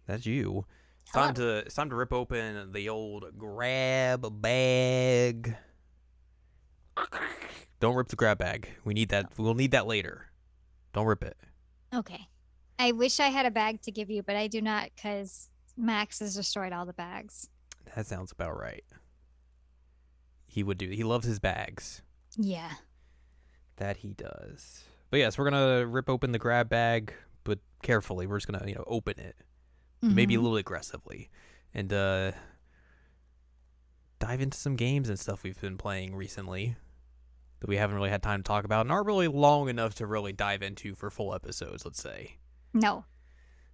That's you. Hello. It's time to rip open the old grab bag. Don't rip the grab bag. We need that. We'll need that later. Don't rip it. Okay. I wish I had a bag to give you, but I do not because Max has destroyed all the bags. That sounds about right. He would do. He loves his bags. Yeah. That he does. But yes, we're gonna rip open the grab bag, but carefully. We're just gonna open it, maybe a Mm-hmm. little aggressively, and dive into some games and stuff we've been playing recently that we haven't really had time to talk about and aren't really long enough to really dive into for full episodes, let's say. No.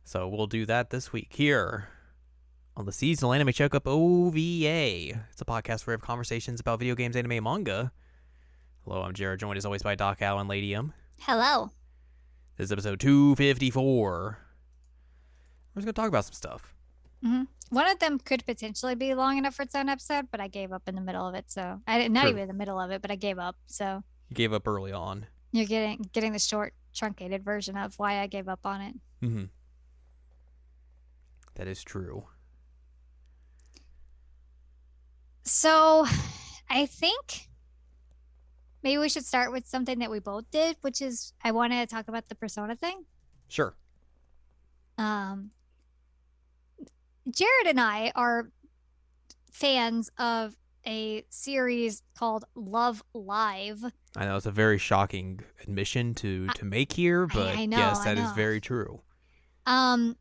So we'll do that this week here on the Seasonal Anime Checkup OVA. It's a podcast where we have conversations about video games, anime, and manga. Hello, I'm Jared, joined as always by Doc Al and Lady M. Hello. This is episode 254. We're just going to talk about some stuff. Mm-hmm. One of them could potentially be long enough for its own episode, but I gave up in the middle of it. So I didn't, not True. even in the middle of it, but I gave up. So You gave up early on. you're getting the short, truncated version of why I gave up on it. Mm-hmm. That is true. So I think maybe we should start with something that we both did, which is I wanted to talk about the Persona thing. Sure. Um, Jared and I are fans of a series called Love Live. I know it's a very shocking admission to I, make here, but I know, yes, I that is know. very true. And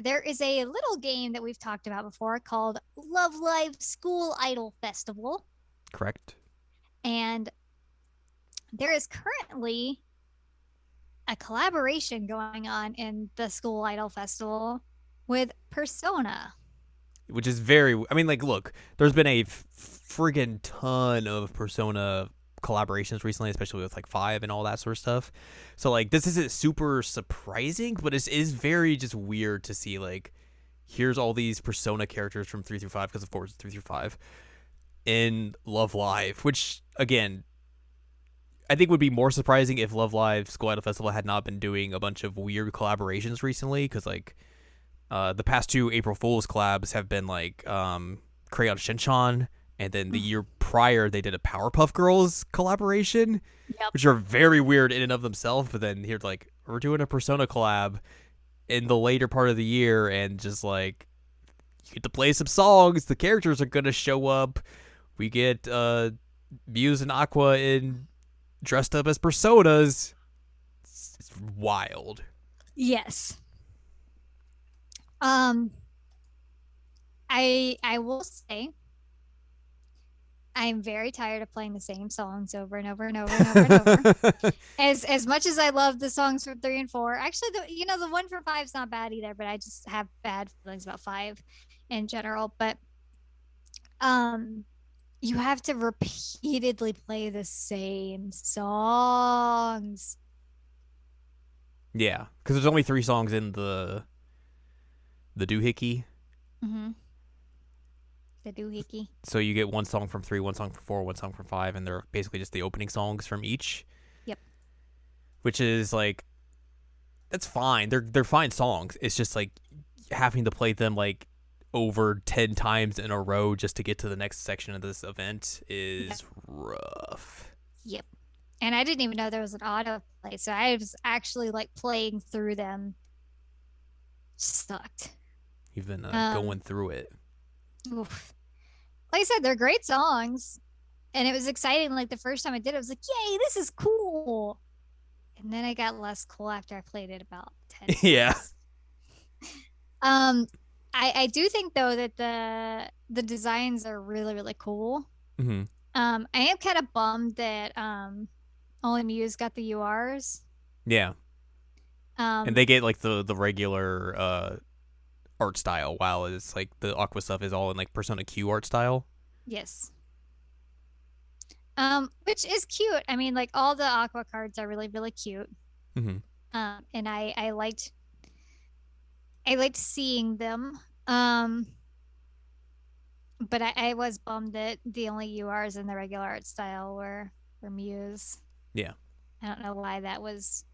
there is a little game that we've talked about before called Love Live School Idol Festival. Correct. And there is currently a collaboration going on in the School Idol Festival with Persona. Which is very. I mean, like, look, there's been a friggin' ton of Persona collaborations recently, especially with like Five and all that sort of stuff. So like, this isn't super surprising, but it is very just weird to see like, here's all these Persona characters from 3 through 5, because of course it's 3 through 5 in Love Live, which again, I think would be more surprising if Love Live School Idol Festival had not been doing a bunch of weird collaborations recently, because like the past two April Fool's collabs have been like Crayon Shinchan, and then the year prior they did a Powerpuff Girls collaboration, Yep. which are very weird in and of themselves. But then here, like, we're doing a Persona collab in the later part of the year, and just like you get to play some songs. The characters are gonna show up. We get Muse and Aqua in dressed up as personas. It's wild. Yes. Um, I will say I'm very tired of playing the same songs over and over and over and over and over. As much as I love the songs from 3 and 4, actually the one from 5's not bad either, but I just have bad feelings about 5 in general. But um you have to repeatedly play the same songs. Yeah, because there's only 3 songs in the doohickey, Mm-hmm. The doohickey. so you get one song from 3, one song from 4, one song from 5, and they're basically just the opening songs from each. Yep. Which is like, that's fine. They're fine songs. It's just like having to play them like over 10 times in a row just to get to the next section of this event Yep. is rough. Yep. And I didn't even know there was an auto play, so I was actually like playing through them. Sucked. You've been Um, going through it. oof. Like I said, they're great songs, and it was exciting. Like the first time I did it, I was like, "Yay, this is cool!" And then I got less cool after I played it about 10 Yeah. times. Um, I do think though that the designs are really really cool. Hmm. I am kind of bummed that only Muse got the URs. Yeah. And Um, they get like the regular art style, while it's like the Aqua stuff is all in like Persona Q art style. yes. Which is cute. I mean, like all the Aqua cards are really really cute. Hmm. And I liked seeing them. Um, but I was bummed that the only URs in the regular art style were Muse. Yeah. I don't know why that was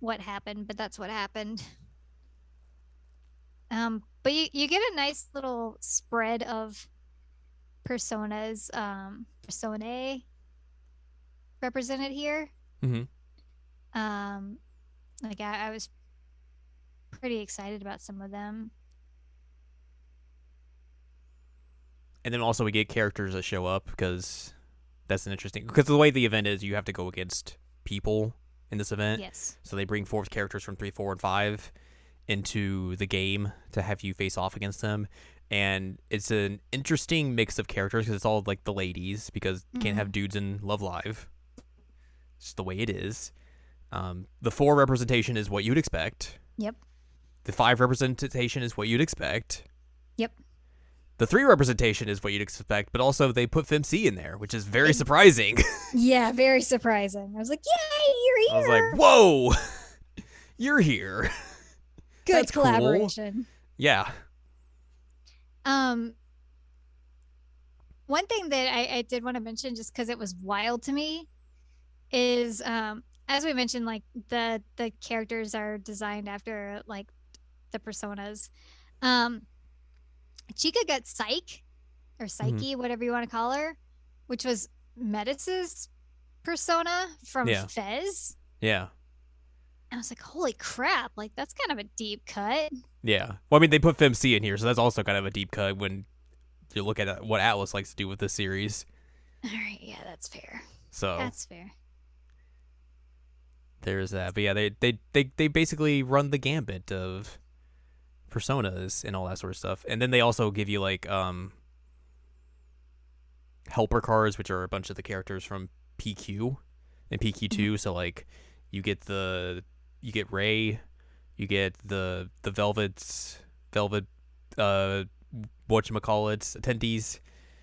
what happened, but that's what happened. But you get a nice little spread of personas, personae represented here. Hmm. Um, like I was pretty excited about some of them. And then also we get characters that show up because that's an interesting because the way the event is, you have to go against people in this event. Yes. So they bring forth characters from 3, 4, and 5 into the game to have you face off against them. And it's an interesting mix of characters because it's all like the ladies because you can't Mm-hmm. have dudes in Love Live. It's just the way it is. The 4 representation is what you'd expect. Yep. The 5 representation is what you'd expect. Yep. The 3 representation is what you'd expect, but also they put FemC in there, which is very surprising. Yeah, very surprising. I was like, "Yay, I was you're like, here!" whoa, you're here. Good That's cool. collaboration. Yeah. Um, One thing that I did want to mention, just because it was wild to me, is as we mentioned, like the characters are designed after like the personas. Um, Chica got Psyche or Hmm. Psyche, whatever you want to call her, which was Metis's persona from Yeah. Fez. Yeah. I was like, holy crap, like that's kind of a deep cut. Yeah. Well, I mean, they put FemC in here, so that's also kind of a deep cut when you look at what Atlas likes to do with this series. All right, yeah, that's fair. So That's fair. there's that. But yeah, they basically run the gambit of personas and all that sort of stuff. And then they also give you like helper cards, which are a bunch of the characters from PQ and Mhm. PQ2. So like you get Ray, you get the Velvet whatchamacallits attendees,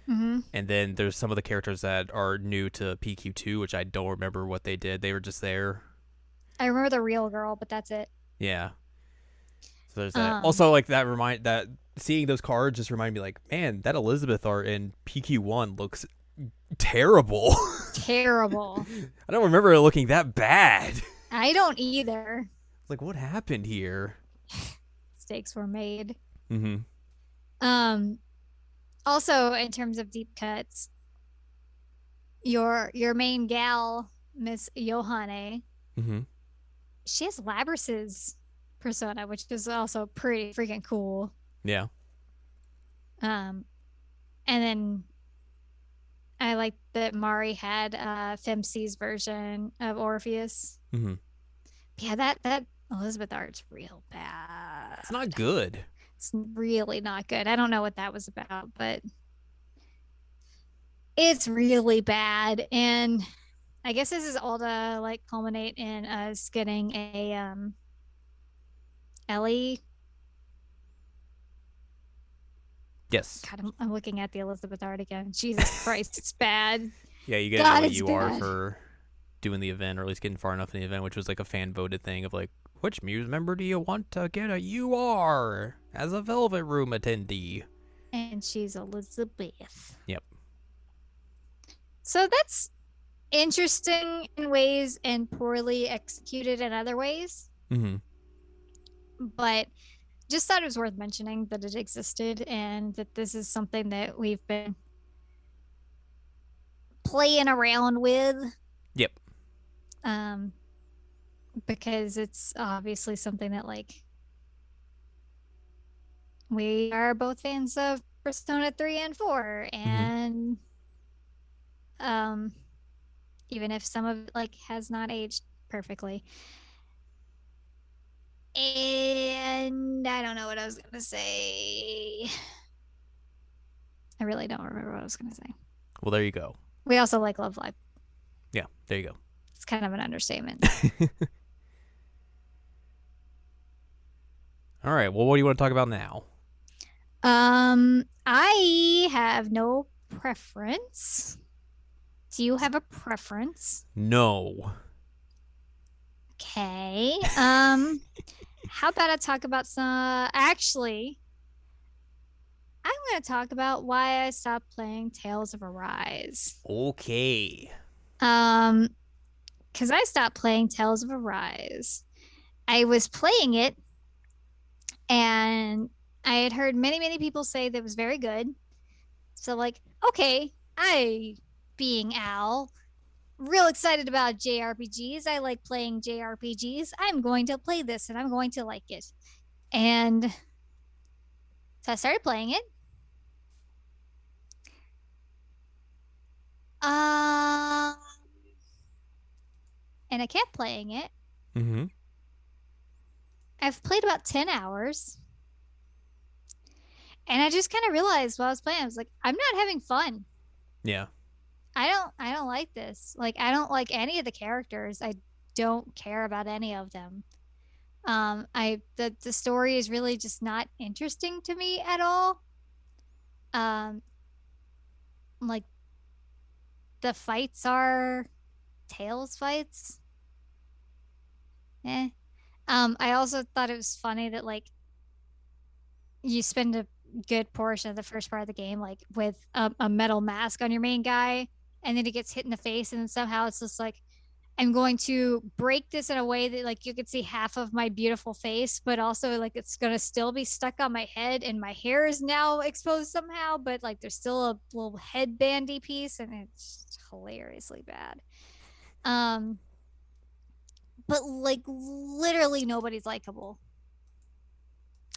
Mm-hmm. and then there's some of the characters that are new to PQ2, which I don't remember what they did. They were just there. I remember the real girl, but that's it. Yeah. So there's that. Um, Also, like that seeing those cards just reminded me, like, man, that Elizabeth art in PQ1 looks terrible. Terrible. I don't remember it looking that bad. I don't either. Like, what happened here? Mistakes were made. Mm-hmm. Um, Also in terms of deep cuts, your main gal, Miss Johanne, Mm-hmm. she has Labrys's persona, which is also pretty freaking cool. Yeah. Um, and then I like that Mari had Femc's version of Orpheus. Mm-hmm. Yeah, that Elizabeth art's real It's bad. not good. It's really not good. I don't know what that was about, but it's really bad. And I guess this is all to like culminate in us getting a Ellie. Yes. God, I'm looking at the Elizabeth art again. Jesus Christ, it's bad. Yeah, you get an God, it's LAUR bad. for doing the event, or at least getting far enough in the event, which was like a fan voted thing of like, which Muse member do you want to get a UR as a Velvet Room attendee? And she's Elizabeth. Yep. So that's interesting in ways and poorly executed in other ways. Mm-hmm. But just thought it was worth mentioning that it existed and that this is something that we've been playing around with. Yep. Um, because it's obviously something that like we are both fans of Persona 3 and 4 Mm-hmm. and um even if some of it like has not aged perfectly. And I don't know what I was gonna say. I really don't remember what I was gonna say. Well, there you go. We also like Love Live. Yeah, there you go. It's kind of an understatement. All right. Well, what do you want to talk about now? I have no preference. Do you have a preference? No. Okay. How about I talk about some actually, I'm gonna talk about why I stopped playing Tales of Arise. Okay. Um, because I stopped playing Tales of Arise. I was playing it And I had heard many, many people say that it was very good. So, like, okay, I, being Al, real excited about JRPGs. I like playing JRPGs. I'm going to play this and I'm going to like it. And so I started playing it. Um, and I kept playing it. Mm-hmm. I've played about 10 hours. And I just kind of realized while I was playing, I was like, I'm not having fun. Yeah. I don't like this. Like I don't like any of the characters. I don't care about any of them. The story is really just not interesting to me at all. Um like the fights are Tails fights. Eh. I also thought it was funny that like you spend a good portion of the first part of the game like with a metal mask on your main guy, and then he gets hit in the face, and then somehow it's just like I'm going to break this in a way that like you could see half of my beautiful face, but also like it's gonna still be stuck on my head, and my hair is now exposed somehow, but like there's still a little headbandy piece, and it's hilariously bad. Um, but like literally nobody's likable,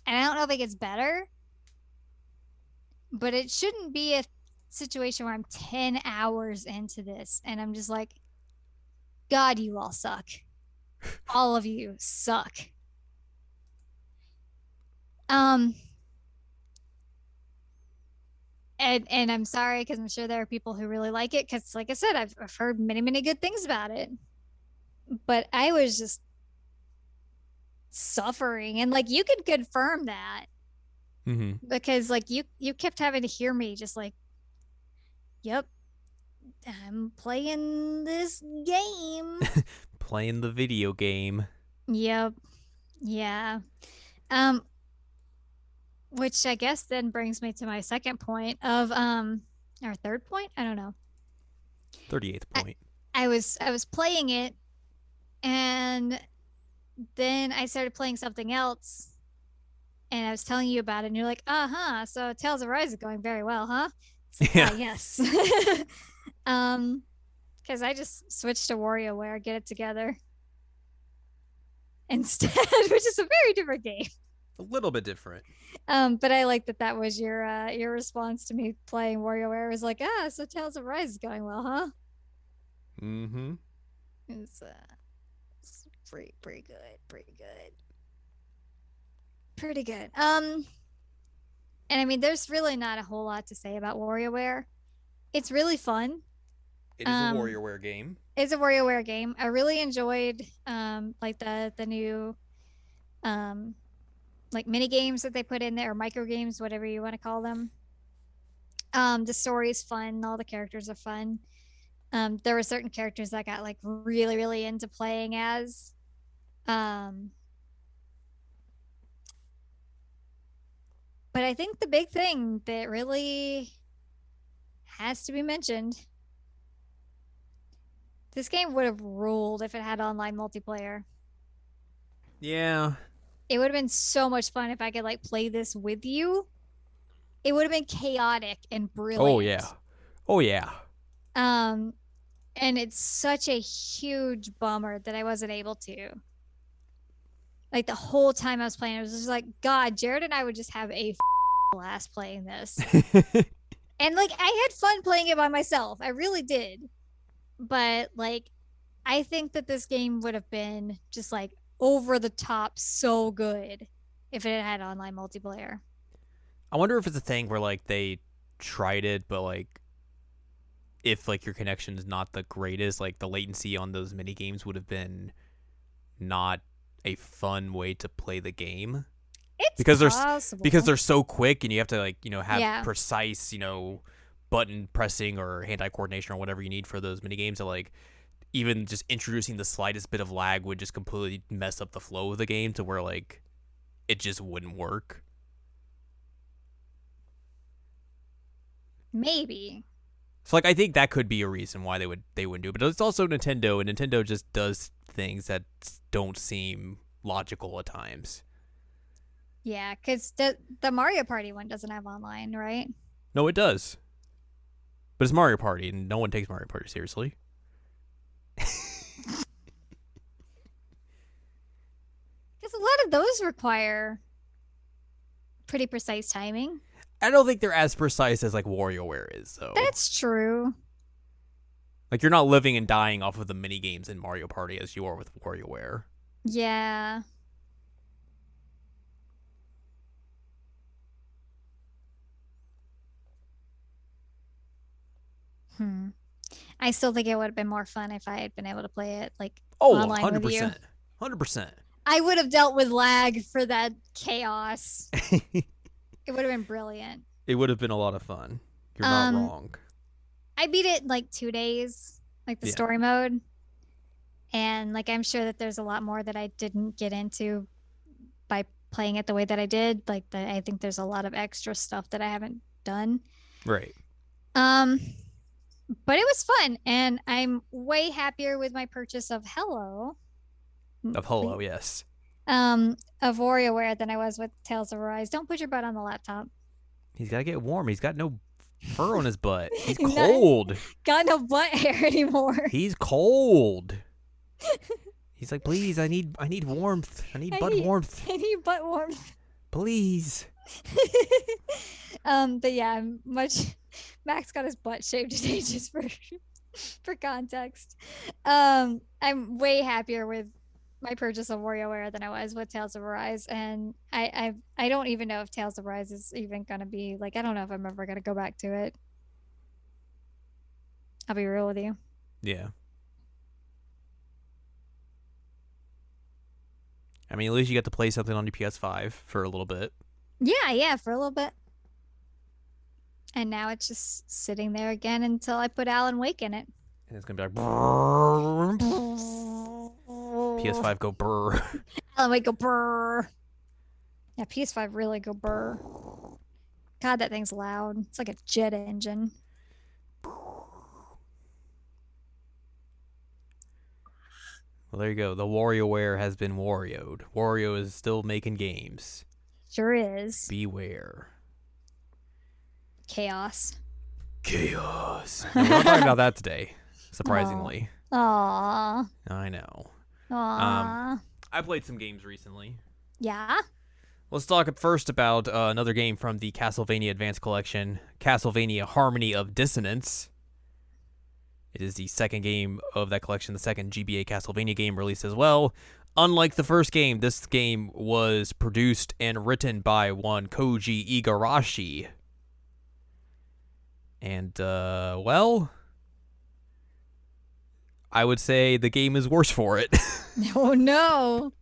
and I don't know if it gets better, but it shouldn't be a situation where I'm 10 hours into this and I'm just like, God, you all suck. All of you suck. Um, and I'm sorry because I'm sure there are people who really like it because, like I said, I've heard many, many good things about it. But I was just suffering. And like you could confirm that Mm-hmm. because like you kept having to hear me just like, yep, I'm playing this game. Playing the video game. Yep. Yeah. Um, which I guess then brings me to my second point of or third point, I don't know. 38th I, point. I was playing it, and then I started playing something else, and I was telling you about it, and you're like, so Tales of Rise is going very well, huh? It's like, Yeah. yes. um because I just switched to WarioWare, get it together instead, which is a very different game. A little bit different. But I like that that was your response to me playing WarioWare. It was like, so Tales of Rise is going well, huh? Mm-hmm. It's pretty good, pretty good. And I mean, there's really not a whole lot to say about WarioWare. It's really fun. It is a Um, WarioWare game. it's a WarioWare game. I really enjoyed like the new um like mini games that they put in there, or micro games, whatever you want to call them. The story is fun. All the characters are fun. There were certain characters that I got like really, really into playing as. Um, but I think the big thing that really has to be mentioned, this game would have ruled if it had online multiplayer. Yeah. It would have been so much fun if I could like play this with you. It would have been chaotic and Oh brilliant. yeah. Oh yeah. Um, and it's such a huge bummer that I wasn't able to. Like the whole time I was playing, I was just like, God, Jared and I would just have a blast playing this. And like I had fun playing it by myself. I really did. But like I think that this game would have been just like over the top so good if it had online multiplayer. I wonder if it's a thing where like they tried it, but like if like your connection is not the greatest, like the latency on those mini games would have been not a fun way to play the game It's because possible. they're so quick and you have to like have Yeah. precise button pressing or hand eye coordination or whatever you need for those mini games. So like even just introducing the slightest bit of lag would just completely mess up the flow of the game to where like it just wouldn't work. Maybe. So like I think that could be a reason why they wouldn't do it. But it's also Nintendo, and Nintendo just does things that don't seem logical at times. Yeah, because the Mario Party one doesn't have online, right? No, it does. But it's Mario Party, and no one takes Mario Party seriously. Because a lot of those require pretty precise timing. I don't think they're as precise as like WarioWare is, though. That's true. Like you're not living and dying off of the mini games in Mario Party as you are with WarioWare. Yeah. Hmm. I still think it would have been more fun if I had been able to play it like Oh, online with you. 100%. 100%. I would have dealt with lag for that chaos. It would have been brilliant. It would have been a lot of fun. You're not wrong. I beat it in like 2 days, like the story mode. And like I'm sure that there's a lot more that I didn't get into by playing it the way that I did. Like I think there's a lot of extra stuff that I haven't done. Right. But it was fun, and I'm way happier with my purchase of Hello. Yes. Of WarioWare than I was with Tales of Arise. Don't put your butt on the laptop. He's got to get warm. He's got no fur on his butt. He's cold. Got no butt hair anymore. He's cold. He's like, please, I need warmth. I need butt warmth. I need butt warmth. Please. But yeah, Max got his butt shaved today just for context. I'm way happier with my purchase of WarioWare than I was with Tales of Arise, and I don't even know if Tales of Arise is even gonna be like, I don't know if I'm ever gonna go back to it. I'll be real with you. Yeah. I mean, at least you got to play something on your PS5 for a little bit. Yeah, for a little bit. And now it's just sitting there again until I put Alan Wake in it. And it's gonna be like PS5 go brr. Alan Wake go brr. Yeah, PS5 really go brr. God, that thing's loud. It's like a jet engine. Well, there you go. The WarioWare has been Warioed. Wario is still making games. Sure is. Beware. Chaos. No, we're not talking about that today, surprisingly. Aww. I know. Aww. I played some games recently. Yeah? Let's talk first about another game from the Castlevania Advance Collection, Castlevania Harmony of Dissonance. It is the second game of that collection, the second GBA Castlevania game released as well. Unlike the first game, this game was produced and written by one Koji Igarashi. And, well, I would say the game is worse for it. Oh, no.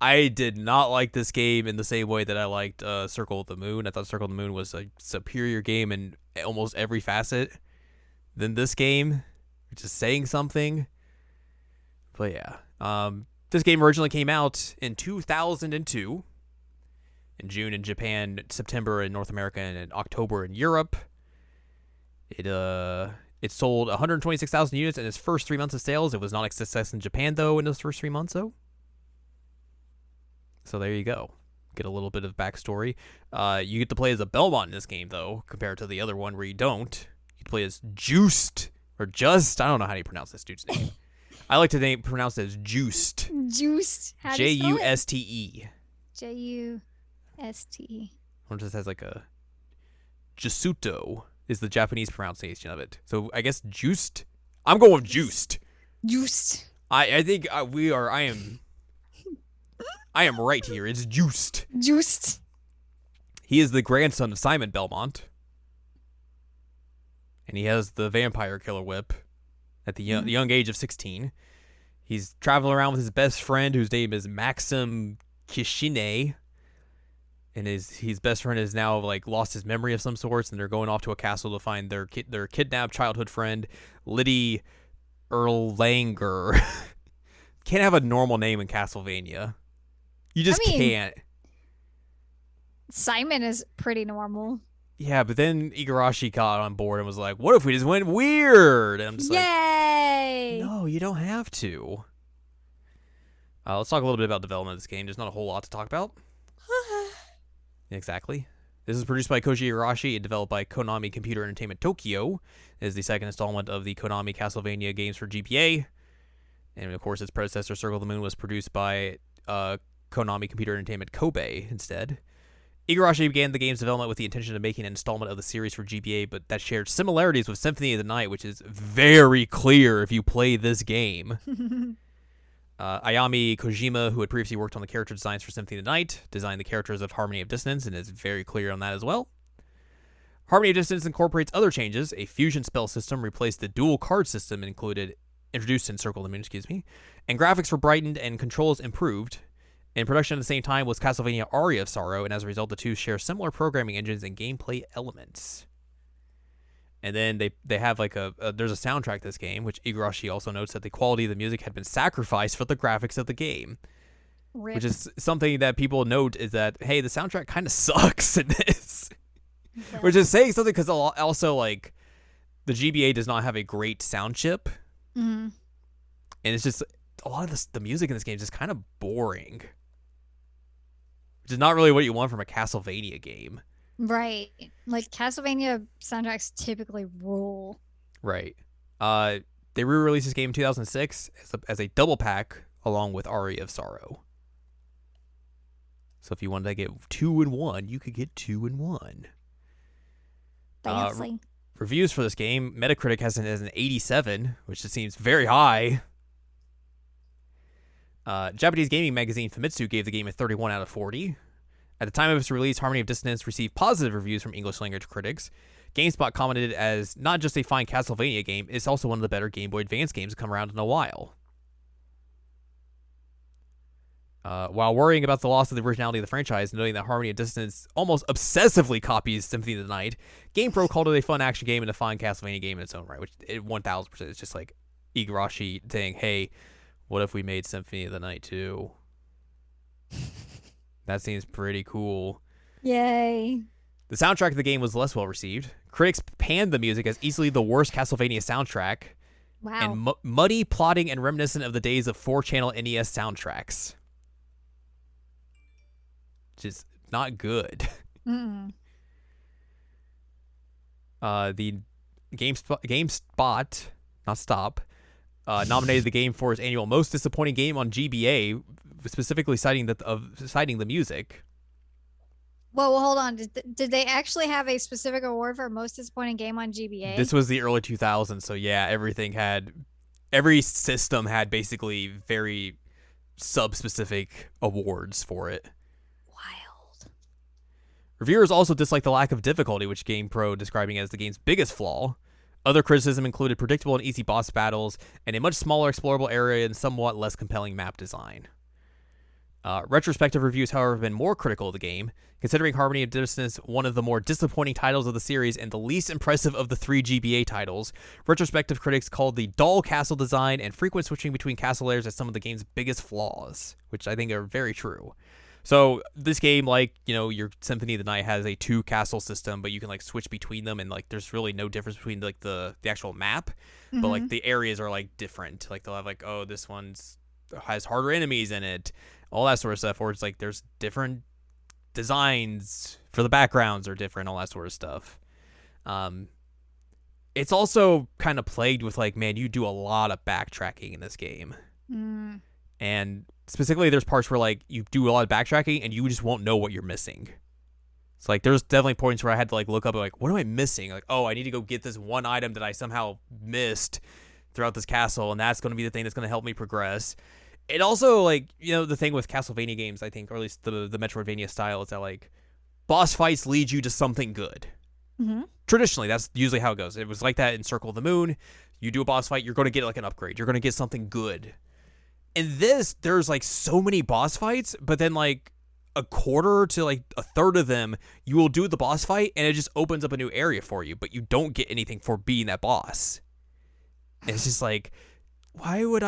I did not like this game in the same way that I liked Circle of the Moon. I thought Circle of the Moon was a superior game in almost every facet than this game, which is saying something. But yeah, this game originally came out in 2002, in June in Japan, September in North America, and in October in Europe. It sold 126,000 units in its first 3 months of sales. It was not a success in Japan, though, in those first 3 months, though. So there you go. Get a little bit of backstory. You get to play as a Belmont in this game, though, compared to the other one where you don't. You get to play as Juiced, or Just. I don't know how you pronounce this dude's name. I like to pronounce it as Juiced. Juiced. How do you spell it? Juste. Juste. Or just has like a Jisuto is the Japanese pronunciation of it. So I guess Juiced. I'm going with Juiced. Juiced. I think we are. I am right here. It's Juiced. Juiced. He is the grandson of Simon Belmont. And he has the vampire killer whip at the young age of 16. He's traveling around with his best friend, whose name is Maxim Kishine. And his best friend has now like lost his memory of some sorts, and they're going off to a castle to find their kidnapped childhood friend, Liddy Erlanger. Can't have a normal name in Castlevania. You just can't. Simon is pretty normal. Yeah, but then Igarashi got on board and was like, what if we just went weird? And I'm just Yay! like, no, you don't have to. Let's talk a little bit about development of this game. There's not a whole lot to talk about. Exactly. This is produced by Koji Igarashi and developed by Konami Computer Entertainment Tokyo. It is the second installment of the Konami Castlevania games for GBA. And of course, its predecessor, Circle of the Moon, was produced by Konami Computer Entertainment Kobe instead. Igarashi began the game's development with the intention of making an installment of the series for GBA, but that shared similarities with Symphony of the Night, which is very clear if you play this game. Ayami Kojima, who had previously worked on the character designs for Symphony of the Night, designed the characters of Harmony of Dissonance and is very clear on that as well. Harmony of Dissonance incorporates other changes. A fusion spell system replaced the dual card system introduced in Circle of the Moon, and graphics were brightened and controls improved. In production at the same time was Castlevania Aria of Sorrow, and as a result, the two share similar programming engines and gameplay elements. And then they have like there's a soundtrack to this game, which Igarashi also notes that the quality of the music had been sacrificed for the graphics of the game. Rip. Which is something that people note is that, hey, the soundtrack kind of sucks in this. Yeah. Which is saying something because also, like, the GBA does not have a great sound chip. Mm-hmm. And it's just, a lot of the music in this game is just kind of boring. Which is not really what you want from a Castlevania game. Right. Like Castlevania soundtracks typically rule. Right. They re-released this game in 2006 as a double pack along with Aria of Sorrow. So if you wanted to get 2 in 1, you could get 2 in 1. Fancy. Reviews for this game, Metacritic has it as an 87, which just seems very high. Japanese gaming magazine Famitsu gave the game a 31 out of 40. At the time of its release, Harmony of Dissonance received positive reviews from English language critics. GameSpot commented it as not just a fine Castlevania game, it's also one of the better Game Boy Advance games to come around in a while. While worrying about the loss of the originality of the franchise, noting that Harmony of Dissonance almost obsessively copies Symphony of the Night, GamePro called it a fun action game and a fine Castlevania game in its own right, which 1000% is just like Igarashi saying, hey, what if we made Symphony of the Night too? That seems pretty cool. Yay. The soundtrack of the game was less well received. Critics panned the music as easily the worst Castlevania soundtrack. Wow. And muddy, plotting, and reminiscent of the days of 4-channel NES soundtracks. Which is not good. Mm-mm. The GameSpot, not Stop, nominated the game for its annual most disappointing game on GBA, specifically citing the music. Whoa, hold on. Did they actually have a specific award for most disappointing game on GBA? This was the early 2000s, so yeah, every system had basically very sub-specific awards for it. Wild. Reviewers also disliked the lack of difficulty, which GamePro describing as the game's biggest flaw. Other criticism included predictable and easy boss battles, and a much smaller explorable area and somewhat less compelling map design. Retrospective reviews, however, have been more critical of the game, considering Harmony of Dissonance one of the more disappointing titles of the series and the least impressive of the 3 GBA titles. Retrospective critics called the dull castle design and frequent switching between castle layers as some of the game's biggest flaws, which I think are very true. So this game, like, your Symphony of the Night has a 2 castle system, but you can like switch between them, and like there's really no difference between like the actual map, but like the areas are like different. Like they'll have like, oh, this one's has harder enemies in it, all that sort of stuff, or it's like there's different designs for the backgrounds are different, all that sort of stuff. It's also kind of plagued with like, man, you do a lot of backtracking in this game. And specifically there's parts where like you do a lot of backtracking and you just won't know what you're missing. It's like there's definitely points where I had to like look up and like, what am I missing? Like, oh, I need to go get this one item that I somehow missed throughout this castle, and that's going to be the thing that's going to help me progress. It also, like, the thing with Castlevania games, I think, or at least the Metroidvania style, is that, like, boss fights lead you to something good. Traditionally, that's usually how it goes. It was like that in Circle of the Moon. You do a boss fight, you're going to get, like, an upgrade. You're going to get something good. In this, there's, like, so many boss fights, but then, like, a quarter to, like, a third of them, you will do the boss fight, and it just opens up a new area for you, but you don't get anything for being that boss. And it's just, like, why would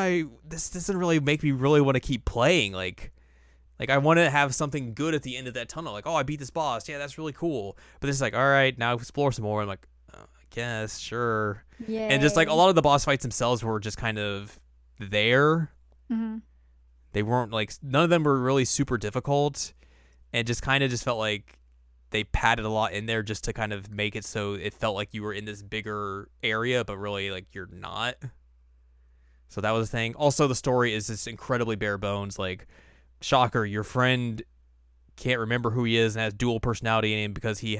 this doesn't really make me really want to keep playing. Like I want to have something good at the end of that tunnel. Like, oh, I beat this boss. Yeah, that's really cool. But it's like, all right, now explore some more. I'm like, oh, I guess, sure. Yeah. And just like a lot of the boss fights themselves were just kind of there. They weren't like, none of them were really super difficult. And just kind of just felt like they padded a lot in there just to kind of make it so it felt like you were in this bigger area, but really like you're not. So that was a thing. Also, the story is just incredibly bare bones. Like, shocker, your friend can't remember who he is and has dual personality in him because he's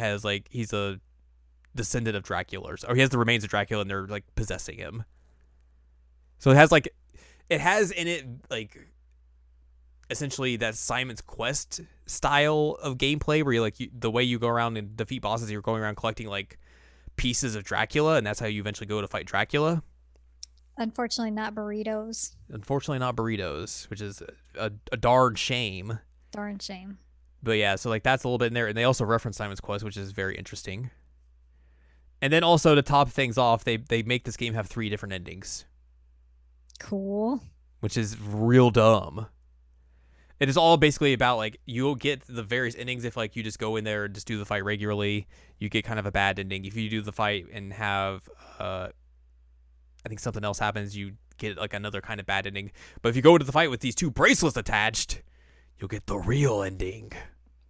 a descendant of Dracula's, or he has the remains of Dracula and they're like possessing him. So it has in it like essentially that Simon's Quest style of gameplay where the way you go around and defeat bosses, you're going around collecting like pieces of Dracula, and that's how you eventually go to fight Dracula. Unfortunately, not burritos. Unfortunately, not burritos, which is a darn shame. Darn shame. But yeah, so like that's a little bit in there, and they also reference Simon's Quest, which is very interesting. And then also to top things off, they make this game have 3 different endings. Cool. Which is real dumb. It is all basically about like you'll get the various endings if like you just go in there and just do the fight regularly. You get kind of a bad ending. If you do the fight and have I think something else happens, you get like another kind of bad ending. But if you go into the fight with these 2 bracelets attached, you'll get the real ending.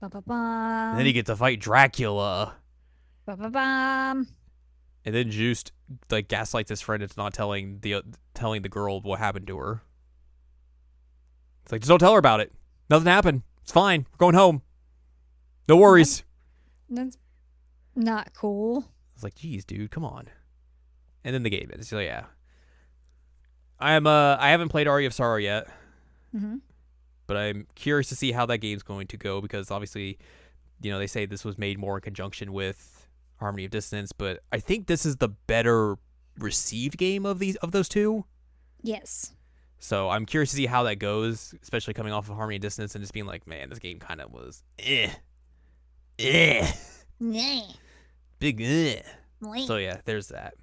Ba-ba-bum. And then you get to fight Dracula. Ba-ba-bum. And then Juiced like gaslights his friend into not telling the girl what happened to her. It's like, just don't tell her about it. Nothing happened. It's fine. We're going home. No worries. That's not cool. I was like, geez, dude, come on. And then the game ends. So yeah, I haven't played Aria of Sorrow yet, but I'm curious to see how that game's going to go because obviously, they say this was made more in conjunction with Harmony of Dissonance, but I think this is the better received game of those 2. Yes. So I'm curious to see how that goes, especially coming off of Harmony of Dissonance and just being like, man, this game kind of was big. So yeah, there's that.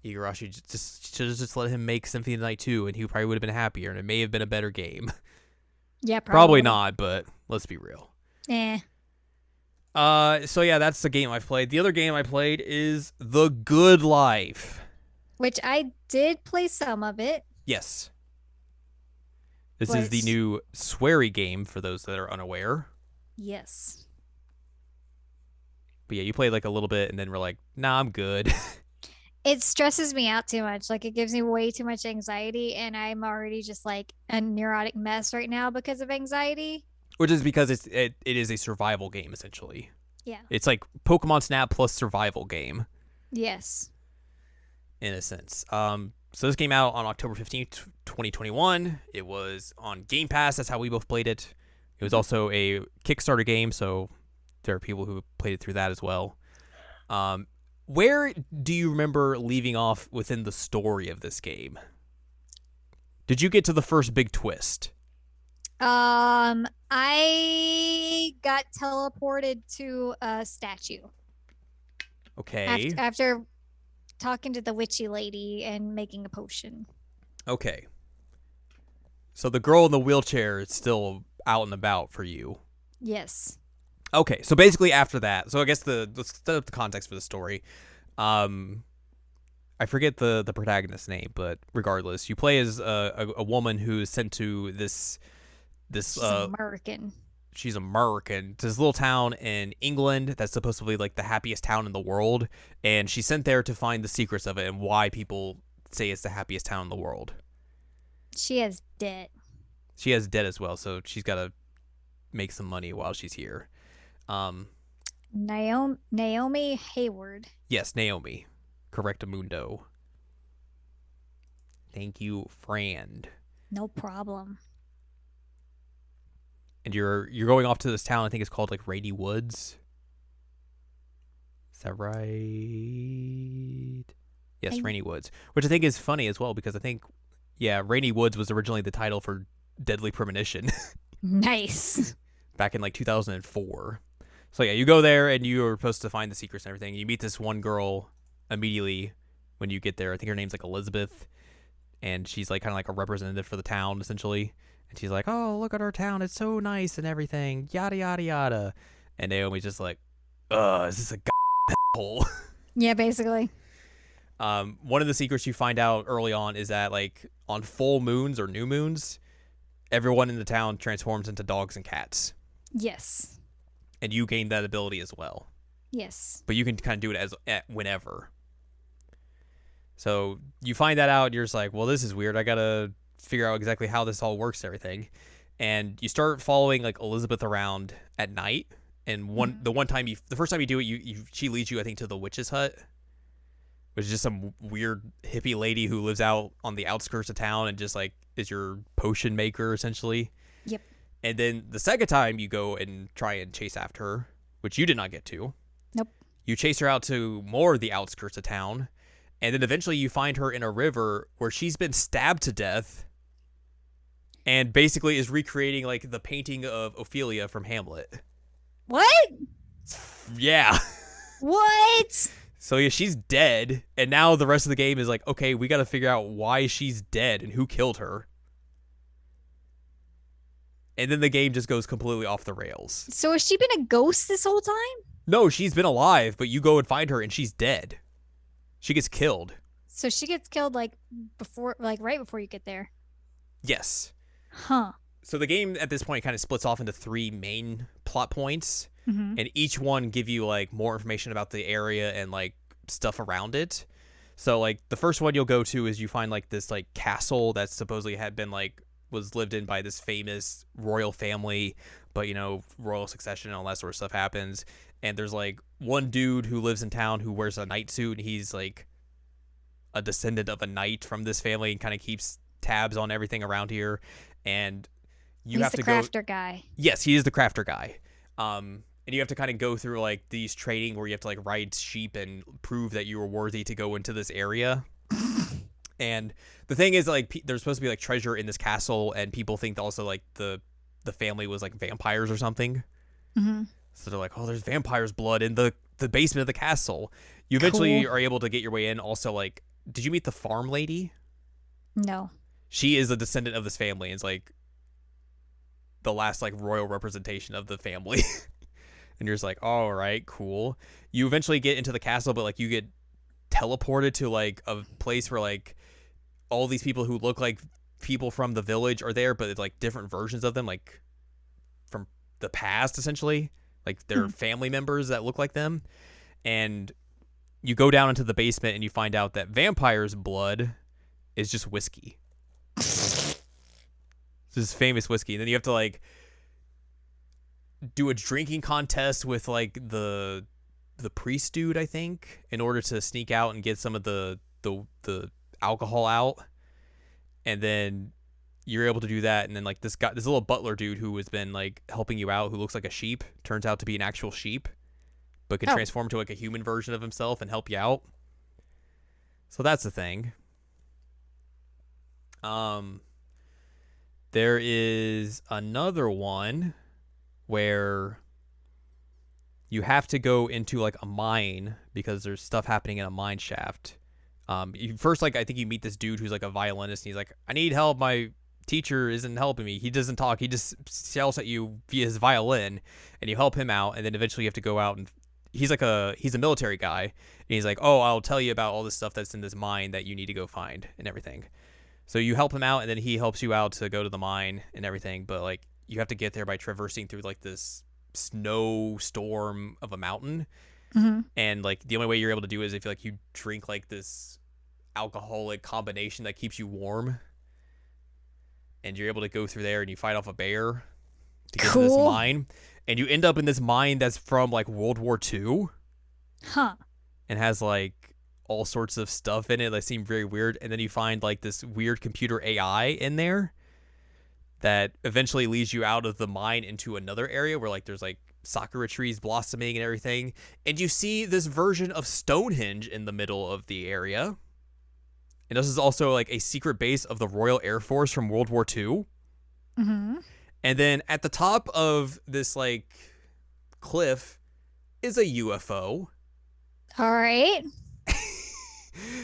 Igarashi should have just let him make Symphony of the Night 2, and he probably would have been happier, and it may have been a better game. Yeah, probably not, but let's be real. Eh. So yeah, that's the game I've played. The other game I played is The Good Life, which I did play some of it. Yes. This is the new sweary game for those that are unaware. Yes. But yeah, you played like a little bit and then we're like, nah, I'm good. It stresses me out too much. Like, it gives me way too much anxiety, and I'm already just like a neurotic mess right now because of anxiety. Which is because it is a survival game, essentially. Yeah. It's like Pokemon Snap plus survival game. Yes. In a sense. So this came out on October 15th, 2021. It was on Game Pass. That's how we both played it. It was also a Kickstarter game, so there are people who played it through that as well. Where do you remember leaving off within the story of this game? Did you get to the first big twist? I got teleported to a statue. Okay. After talking to the witchy lady and making a potion. Okay. So the girl in the wheelchair is still out and about for you. Yes. Okay, so basically after that, so I guess let's set up the context for the story. I forget the protagonist's name, but regardless, you play as a woman who is sent to this she's American. She's American to this little town in England that's supposed to be like the happiest town in the world, and she's sent there to find the secrets of it and why people say it's the happiest town in the world. She has debt. She has debt as well, so she's got to make some money while she's here. Naomi Hayward. Yes, Naomi. Correctamundo. Thank you, friend. No problem. And you're going off to this town. I think it's called like Rainy Woods. Is that right? Yes, Rainy Woods. Which I think is funny as well because I think, Rainy Woods was originally the title for Deadly Premonition. Nice. Back in like 2004. So yeah, you go there and you are supposed to find the secrets and everything. You meet this one girl immediately when you get there. I think her name's like Elizabeth, and she's like kind of like a representative for the town essentially. And she's like, "Oh, look at our town. It's so nice and everything. Yada yada yada." And Naomi's just like, is this a hole?" Yeah, basically. One of the secrets you find out early on is that like on full moons or new moons, everyone in the town transforms into dogs and cats, Yes. and you gain that ability as well. Yes. But you can kind of do it as at whenever. So you find that out, and you're just like, well, this is weird. I gotta figure out exactly how this all works and everything. And you start following like Elizabeth around at night. And the first time you do it, she leads you, I think, to the witch's hut, which is just some weird hippie lady who lives out on the outskirts of town and just like is your potion maker essentially. Yep. And then the second time you go and try and chase after her, which you did not get to. Nope. You chase her out to more of the outskirts of town, and then eventually you find her in a river where she's been stabbed to death and basically is recreating like the painting of Ophelia from Hamlet. What? Yeah. What? So yeah, she's dead, and now the rest of the game is like, okay, we got to figure out why she's dead and who killed her. And then the game just goes completely off the rails. So has she been a ghost this whole time? No, she's been alive, but you go and find her and she's dead. She gets killed. So she gets killed like before, like right before you get there. Yes. Huh. So the game at this point kind of splits off into 3 main plot points, Mm-hmm. and each one give you like more information about the area and like stuff around it. So like the first one you'll go to is you find like this like castle that supposedly had been like was lived in by this famous royal family, but you know, royal succession and all that sort of stuff happens. And there's like one dude who lives in town who wears a knight suit, and he's like a descendant of a knight from this family and kind of keeps tabs on everything around here. And He's have the to go. crafter guy. Yes, he is the crafter guy. And you have to kind of go through like these training where you have to like ride sheep and prove that you are worthy to go into this area. And the thing is, like, there's supposed to be like treasure in this castle, and people think also like the family was like vampires or something. Mm-hmm. So they're like, oh, there's vampires' blood in the basement of the castle. You eventually Cool. are able to get your way in. Also, like, did you meet the farm lady? No. She is a descendant of this family. It's like the last like royal representation of the family. And you're just like, all right, cool. You eventually get into the castle, but like you get teleported to like a place where like all these people who look like people from the village are there, but it's like different versions of them, like from the past, essentially. Like they're family members that look like them. And you go down into the basement and you find out that vampires' blood is just whiskey. This is famous whiskey. And then you have to like do a drinking contest with like the priest dude, I think, in order to sneak out and get some of the alcohol out. And then you're able to do that, and then like this little butler dude who has been like helping you out, who looks like a sheep, turns out to be an actual sheep, but can transform to like a human version of himself and help you out. So that's the thing. There is another one where you have to go into like a mine because there's stuff happening in a mine shaft. First, like, I think you meet this dude who's like a violinist, and he's like, I need help. My teacher isn't helping me. He doesn't talk. He just yells at you via his violin, and you help him out. And then eventually you have to go out, and he's a military guy, and he's like, oh, I'll tell you about all this stuff that's in this mine that you need to go find and everything. So you help him out, and then he helps you out to go to the mine and everything. But like, you have to get there by traversing through like this snowstorm of a mountain. Mm-hmm. And like the only way you're able to do it is if like you drink like this alcoholic combination that keeps you warm, and you're able to go through there and you fight off a bear to get to this mine, and you end up in this mine that's from like World War II. Huh. And has like all sorts of stuff in it that seem very weird. And then you find like this weird computer AI in there that eventually leads you out of the mine into another area where like there's like sakura trees blossoming and everything. And you see this version of Stonehenge in the middle of the area. And this is also like a secret base of the Royal Air Force from World War II. Mm-hmm. And then at the top of this like cliff is a UFO. All right.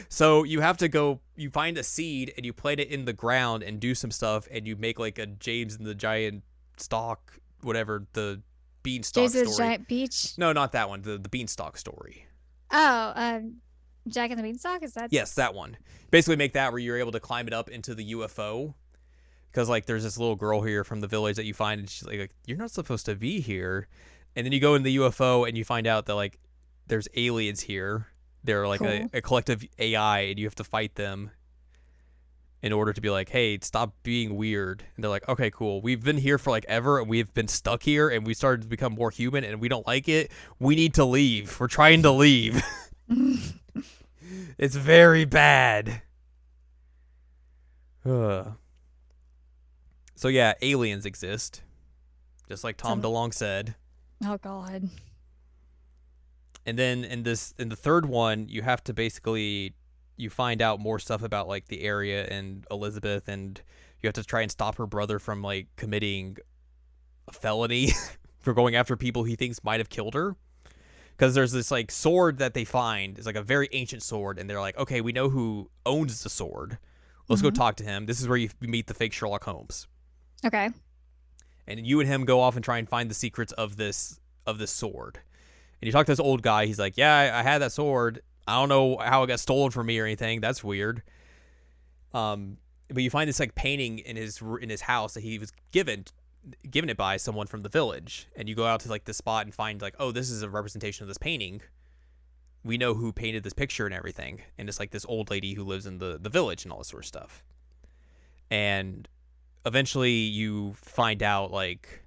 So you have to go, you find a seed and you plant it in the ground and do some stuff, and you make like a James and the Giant Stalk, whatever, the Beanstalk James and the story. Giant Peach. No, not that one. The Beanstalk story. Oh, Jack and the Beanstalk, is that? Yes, that one. Basically make that where you're able to climb it up into the UFO. because like there's this little girl here from the village that you find, and she's like, you're not supposed to be here. And then you go in the UFO and you find out that like there's aliens here. They're like Cool. a collective AI, and you have to fight them in order to be like, hey, stop being weird. And they're like, okay, cool. We've been here for like ever, and we've been stuck here, and we started to become more human, and we don't like it. We need to leave. We're trying to leave. It's very bad. Ugh. So yeah, aliens exist, just like Tom DeLonge said. Oh God. And then in the third one, you have to basically you find out more stuff about like the area and Elizabeth, and you have to try and stop her brother from like committing a felony for going after people he thinks might have killed her. Because there's this like sword that they find. It's like a very ancient sword, and they're like, okay, we know who owns the sword. Let's go talk to him. This is where you meet the fake Sherlock Holmes. Okay. And you and him go off and try and find the secrets of this sword. And you talk to this old guy. He's like, yeah, I had that sword. I don't know how it got stolen from me or anything. That's weird. But you find this like painting in his house that he was given it by someone from the village. And you go out to like the spot and find like, oh, this is a representation of this painting. We know who painted this picture and everything. And it's like this old lady who lives in the village and all this sort of stuff. And eventually you find out like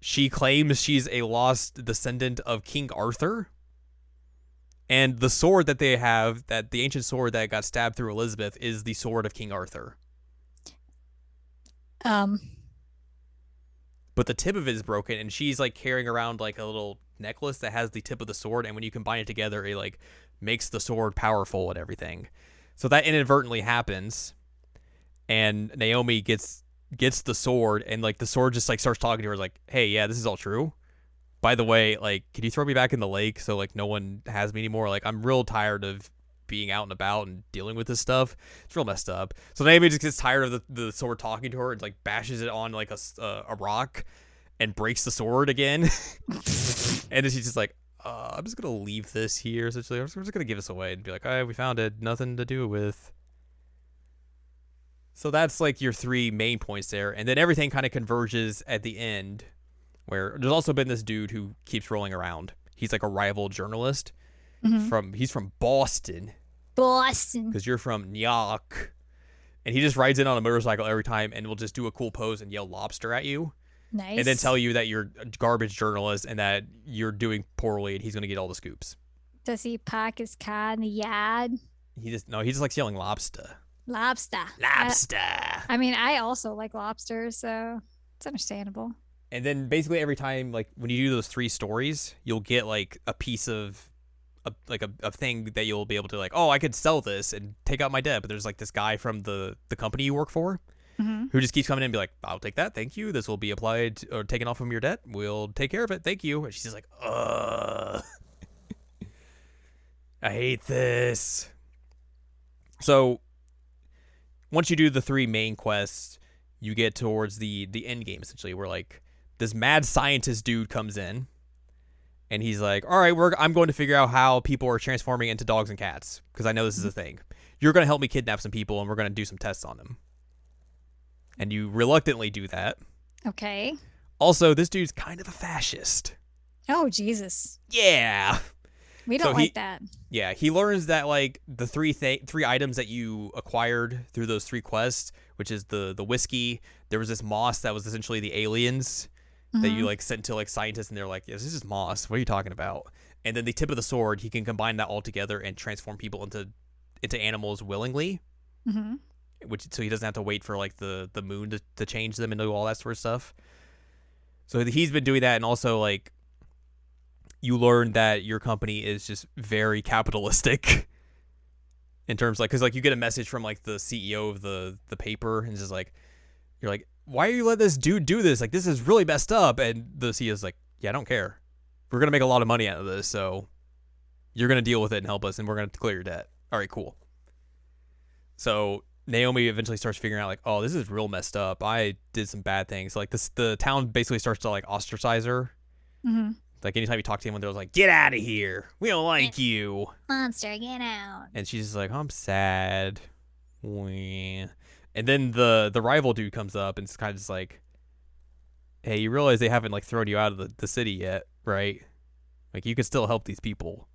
she claims she's a lost descendant of King Arthur. And the sword that they have, that the ancient sword that got stabbed through Elizabeth, is the sword of King Arthur. But the tip of it is broken, and she's like carrying around like a little necklace that has the tip of the sword, and when you combine it together, it like makes the sword powerful and everything. So that inadvertently happens, and Naomi gets the sword, and like the sword just like starts talking to her like, hey, yeah, this is all true. By the way, like, can you throw me back in the lake so like no one has me anymore? Like, I'm real tired of being out and about and dealing with this stuff. It's real messed up. So Naomi just gets tired of the sword talking to her and like bashes it on like a rock and breaks the sword again. And then she's just like, I'm just gonna leave this here. Essentially, we're just gonna give this away and be like, we found it, nothing to do with. So that's like your three main points there, and then everything kind of converges at the end, where there's also been this dude who keeps rolling around. He's like a rival journalist. He's from Boston. Because you're from New York. And he just rides in on a motorcycle every time and will just do a cool pose and yell lobster at you. Nice. And then tell you that you're a garbage journalist and that you're doing poorly and he's going to get all the scoops. Does he park his car in the yard? He just likes yelling lobster. Lobster. I mean, I also like lobsters, so it's understandable. And then basically every time, like when you do those three stories, you'll get like a piece of a thing that you'll be able to like, oh, I could sell this and take out my debt. But there's like this guy from the company you work for who just keeps coming in and be like, I'll take that. Thank you. This will be applied or taken off from your debt. We'll take care of it. Thank you. And she's just like, I hate this. So once you do the three main quests, you get towards the end game, essentially, where like this mad scientist dude comes in and he's like, all right, I'm going to figure out how people are transforming into dogs and cats because I know this is a thing. You're going to help me kidnap some people and we're going to do some tests on them. And you reluctantly do that. Okay. Also, this dude's kind of a fascist. Oh, Jesus. Yeah. We don't like that. Yeah, he learns that like the three items that you acquired through those three quests, which is the whiskey, there was this moss that was essentially the aliens that you like sent to like scientists, and they're like, yes, this is moss. What are you talking about? And then the tip of the sword, he can combine that all together and transform people into animals willingly. So he doesn't have to wait for like the moon to change them and do all that sort of stuff. So he's been doing that, and also like you learn that your company is just very capitalistic in terms like, because like you get a message from like the CEO of the paper, and it's just like, you're like, why are you letting this dude do this? Like, this is really messed up. And the CEO's like, yeah, I don't care. We're gonna make a lot of money out of this, so you're gonna deal with it and help us, and we're gonna clear your debt. All right, cool. So Naomi eventually starts figuring out like, oh, this is real messed up. I did some bad things. Like the town basically starts to like ostracize her. Like anytime you talk to anyone, they're like, get out of here. We don't like you. Monster, get out. And she's just like, I'm sad. Wah. And then the rival dude comes up and it's kind of just like, hey, you realize they haven't like thrown you out of the city yet, right? Like you can still help these people.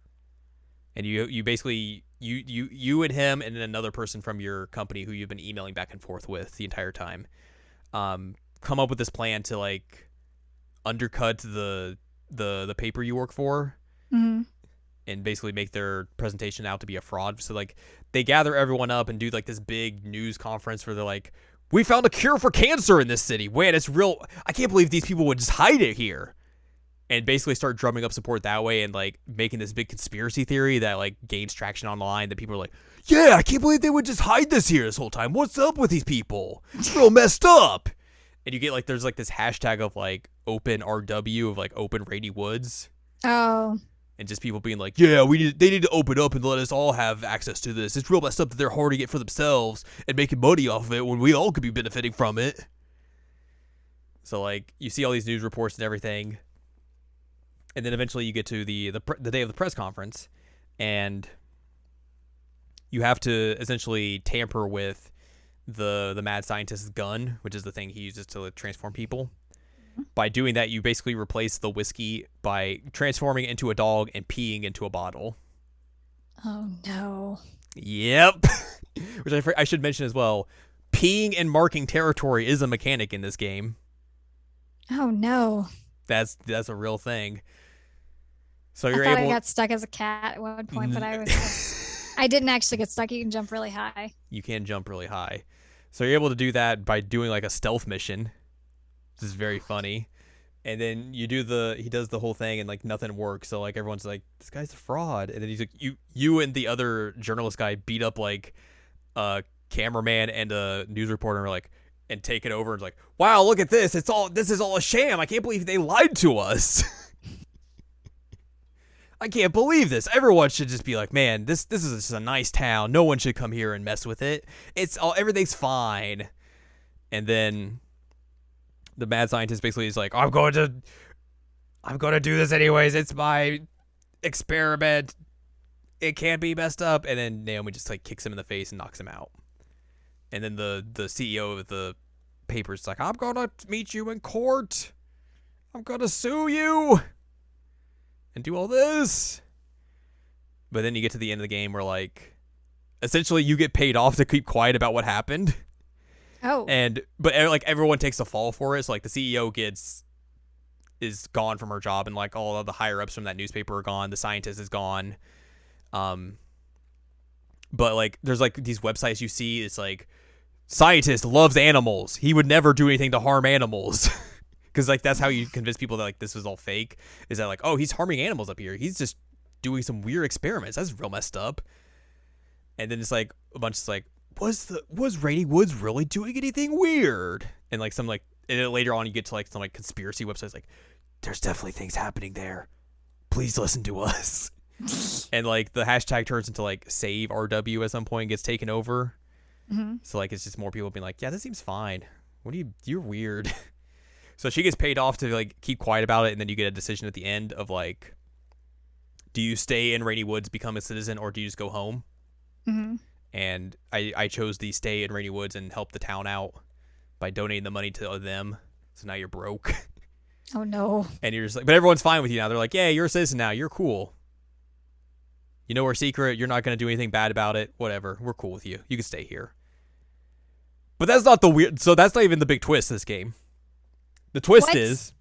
And you basically you and him and then another person from your company who you've been emailing back and forth with the entire time, come up with this plan to like undercut the paper you work for, and basically make their presentation out to be a fraud. So like they gather everyone up and do like this big news conference where they're like, we found a cure for cancer in this city. Wait, it's real. I can't believe these people would just hide it here. And basically start drumming up support that way and like making this big conspiracy theory that like gains traction online, that people are like, yeah, I can't believe they would just hide this here this whole time. What's up with these people? It's real messed up. And you get like, there's like this hashtag of like open RW, of like open Rainy Woods. Oh. And just people being like, yeah, they need to open up and let us all have access to this. It's real messed up that they're hoarding it for themselves and making money off of it when we all could be benefiting from it. So like you see all these news reports and everything. And then eventually you get to the day of the press conference, and you have to essentially tamper with the mad scientist's gun, which is the thing he uses to transform people. By doing that, you basically replace the whiskey by transforming it into a dog and peeing into a bottle. Oh, no. Yep. Which I should mention as well. Peeing and marking territory is a mechanic in this game. Oh, no. That's a real thing. So I thought I got stuck as a cat at one point, but I didn't actually get stuck. You can jump really high. You can jump really high. So you're able to do that by doing like a stealth mission. This is very funny. And then he does the whole thing and like nothing works. So like everyone's like, this guy's a fraud. And then he's like, you and the other journalist guy beat up like a cameraman and a news reporter and are like, and take it over and like, wow, look at this. This is all a sham. I can't believe they lied to us. I can't believe this. Everyone should just be like, man, this is just a nice town. No one should come here and mess with it. Everything's fine. And then the mad scientist basically is like, I'm going to do this anyways. It's my experiment. It can't be messed up. And then Naomi just like kicks him in the face and knocks him out. And then the CEO of the paper's like, I'm going to meet you in court. I'm going to sue you. And do all this. But then you get to the end of the game where like essentially you get paid off to keep quiet about what happened. Oh. But like everyone takes the fall for it. So like the CEO is gone from her job, and like all of the higher ups from that newspaper are gone. The scientist is gone. But like there's like these websites you see, it's like scientist loves animals. He would never do anything to harm animals. Because like that's how you convince people that like this was all fake. Is that like, oh, he's harming animals up here. He's just doing some weird experiments. That's real messed up. And then it's like a bunch of like, was Rainy Woods really doing anything weird? And like some like, and then later on you get to like some like conspiracy websites like, there's definitely things happening there. Please listen to us. And like the hashtag turns into like save RW at some point and gets taken over. Mm-hmm. So like it's just more people being like, yeah, this seems fine. You're weird. So she gets paid off to like keep quiet about it, and then you get a decision at the end of like, do you stay in Rainy Woods, become a citizen, or do you just go home? Mm-hmm. And I chose the stay in Rainy Woods and help the town out by donating the money to them. So now you're broke. Oh no. And you're just like, but everyone's fine with you now. They're like, yeah, you're a citizen now. You're cool. You know our secret. You're not going to do anything bad about it. Whatever. We're cool with you. You can stay here. But that's not the weird. So that's not even the big twist of this game. The twist is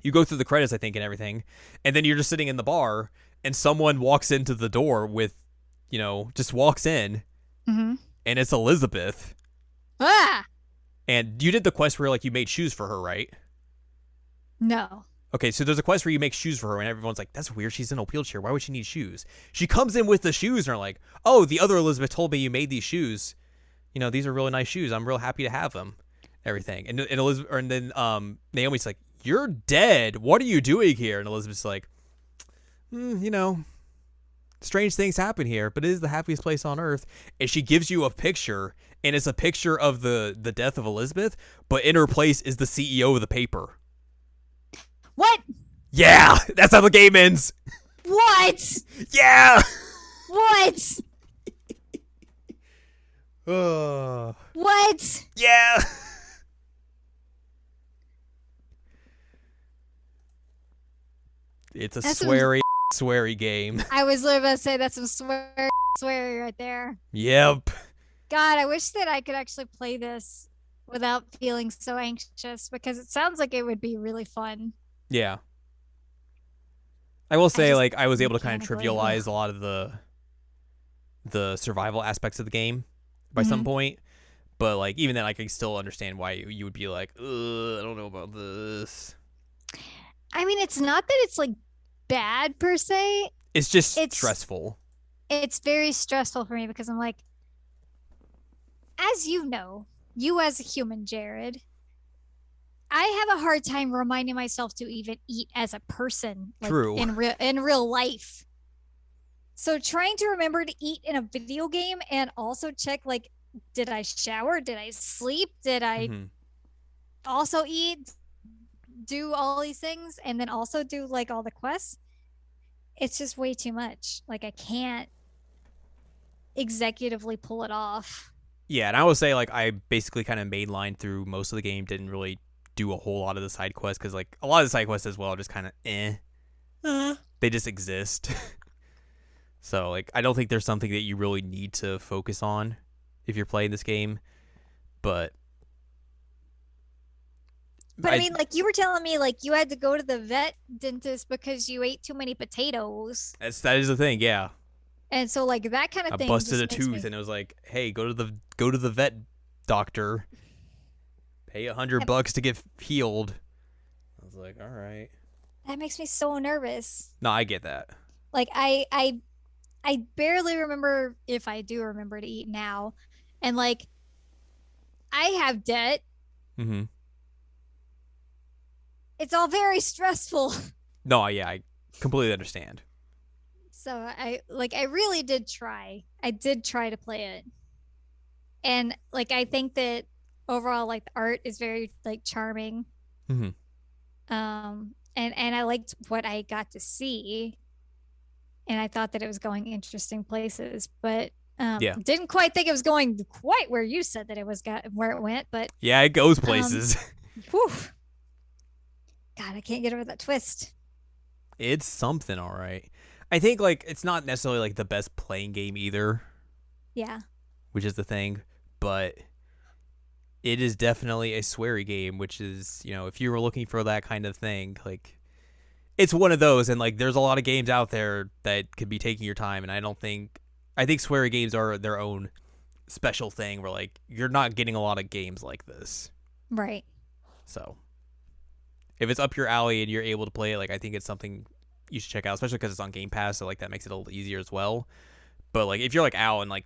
you go through the credits, I think, and everything, and then you're just sitting in the bar, and someone walks into the door with, just walks in, and it's Elizabeth. Ah! And you did the quest where, like, you made shoes for her, right? No. Okay, so there's a quest where you make shoes for her, and everyone's like, that's weird, she's in a wheelchair, why would she need shoes? She comes in with the shoes, and are like, oh, the other Elizabeth told me you made these shoes. These are really nice shoes. I'm real happy to have them. Everything. And Elizabeth, and then Naomi's like, you're dead. What are you doing here? And Elizabeth's like, strange things happen here, but it is the happiest place on earth. And she gives you a picture, and it's a picture of the death of Elizabeth, but in her place is the CEO of the paper. What? Yeah, that's how the game ends. What? Yeah. What? Oh. What? Yeah. It's a That's some. sweary game. I was literally about to say that's some sweary right there. Yep. God, I wish that I could actually play this without feeling so anxious because it sounds like it would be really fun. Yeah. I will I say, just like, I was able to kind of mechanically. trivialize a lot of the survival aspects of the game by some Mhm. point. But like even then, I can still understand why you would be like, ugh, I don't know about this. I mean, it's not that it's like bad per se. It's just It's stressful. it's very stressful for me because I'm like, as you know, you as a human, Jared, I have a hard time reminding myself to even eat as a person, like True. in real life. So trying to remember to eat in a video game and also check like, did I shower? Did I sleep? Did I Mm-hmm. also eat? Do all these things and then also do like all the quests? It's just way too much. Like I can't executively pull it off. Yeah, and I will say like I basically kind of mainlined through most of the game. Didn't really do a whole lot of the side quests because like a lot of the side quests as well are just kind of They just exist. So like I don't think there's something that you really need to focus on if you're playing this game. But But I mean, like you were telling me, like you had to go to the vet dentist because you ate too many potatoes, that is the thing. Yeah, and so like that kind of I thing busted just a makes tooth me. and it was like, hey, go to the vet doctor. Pay $100 to get healed. I was like, all right. That makes me so nervous. No, I get that. Like I barely remember if I do remember to eat now, and like I have debt. Mm-hmm. It's all very stressful. No, yeah, I completely understand. So I really did try. I did try to play it. And like I think that overall like the art is very like charming. Mm-hmm. And I liked what I got to see and I thought that it was going interesting places, but Yeah. didn't quite think it was going quite where you said that it was got where it went, but Yeah, it goes um places. whew, God, I can't get over that twist. It's something, all right. I think like it's not necessarily like the best playing game either, Yeah. which is the thing, but it is definitely a sweary game, which is, if you were looking for that kind of thing, like it's one of those, and like there's a lot of games out there that could be taking your time, and I think sweary games are their own special thing where like you're not getting a lot of games like this. Right. So if it's up your alley and you're able to play it, like I think it's something you should check out, especially because it's on Game Pass, so like that makes it a little easier as well. But like if you're like Al and like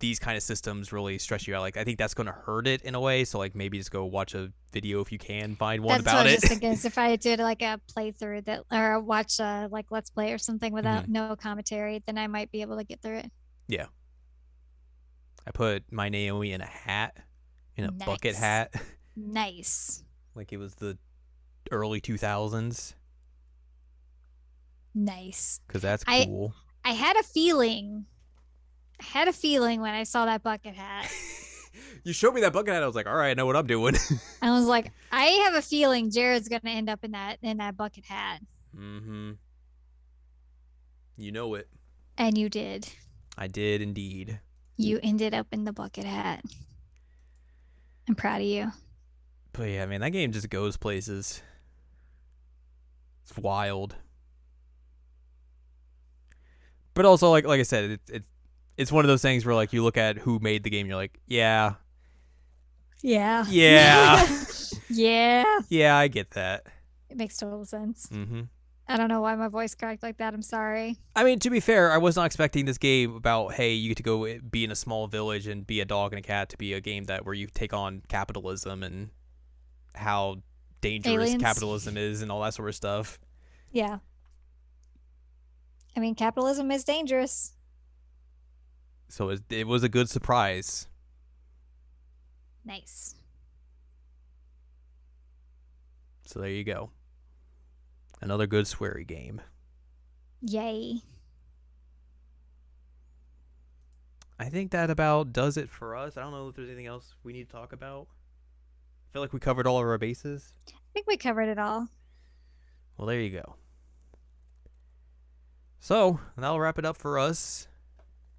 these kind of systems really stress you out, like I think that's going to hurt it in a way. So like maybe just go watch a video if you can find one That's what I about was it. just thinking is if I did like a playthrough that or watch like let's play or something without no commentary, then I might be able to get through it. Yeah, I put my Naomi in a hat, in a bucket hat, Nice. like it was the early 2000s, Nice. because that's I cool. I had a feeling. I had a feeling when I saw that bucket hat. You showed me that bucket hat. I was like, all right, I know what I'm doing. I was like, I have a feeling Jared's gonna end up in that bucket hat. Mm-hmm. You know it. And you did. I did indeed. You ended up in the bucket hat. I'm proud of you. But yeah, man, that game just goes places. It's wild. But also, like I said, it's one of those things where like you look at who made the game, you're like, yeah, Yeah. Yeah. yeah, I get that. It makes total sense. Mm-hmm. I don't know why my voice cracked like that. I'm sorry. I mean, to be fair, I was not expecting this game about, hey, you get to go be in a small village and be a dog and a cat to be a game that where you take on capitalism and how dangerous Aliens. capitalism is and all that sort of stuff. Yeah. I mean, capitalism is dangerous. So it was a good surprise. Nice. So there you go. Another good sweary game. Yay. I think that about does it for us. I don't know if there's anything else we need to talk about. I feel like we covered all of our bases. I think we covered it all. Well, there you go. So, that'll wrap it up for us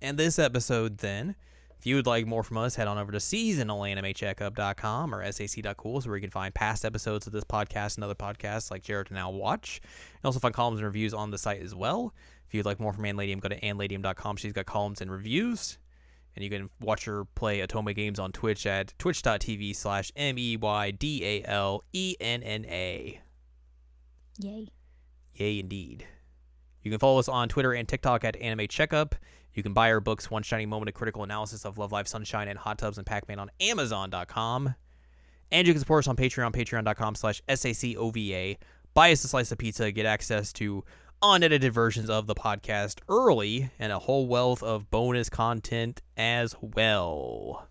and this episode then. If you would like more from us, head on over to seasonalanimecheckup.com or sac.cool, where you can find past episodes of this podcast and other podcasts like Jared to Now Watch. You can also find columns and reviews on the site as well. If you'd like more from Anladium, go to anladium.com. She's got columns and reviews. And you can watch her play Atome games on Twitch at twitch.tv/meydalennA. Yay. Yay, indeed. You can follow us on Twitter and TikTok at Anime Checkup. You can buy our books, One Shining Moment, a critical analysis of Love, Life, Sunshine, and Hot Tubs and Pac-Man on Amazon.com. And you can support us on Patreon, patreon.com/SACOVA. Buy us a slice of pizza, get access to unedited versions of the podcast early, and a whole wealth of bonus content as well.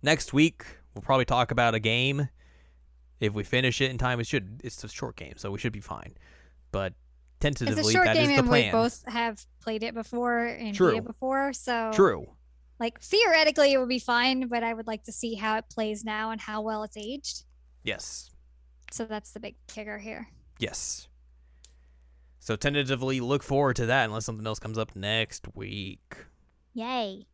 Next week, we'll probably talk about a game. If we finish it in time, it's a short game, so we should be fine. But tentatively, it's a short that game is the and plan. we both have played it before and True. beat it before, so True. like theoretically it would be fine, but I would like to see how it plays now and how well it's aged. Yes. So that's the big kicker here. Yes. So tentatively look forward to that unless something else comes up next week. Yay.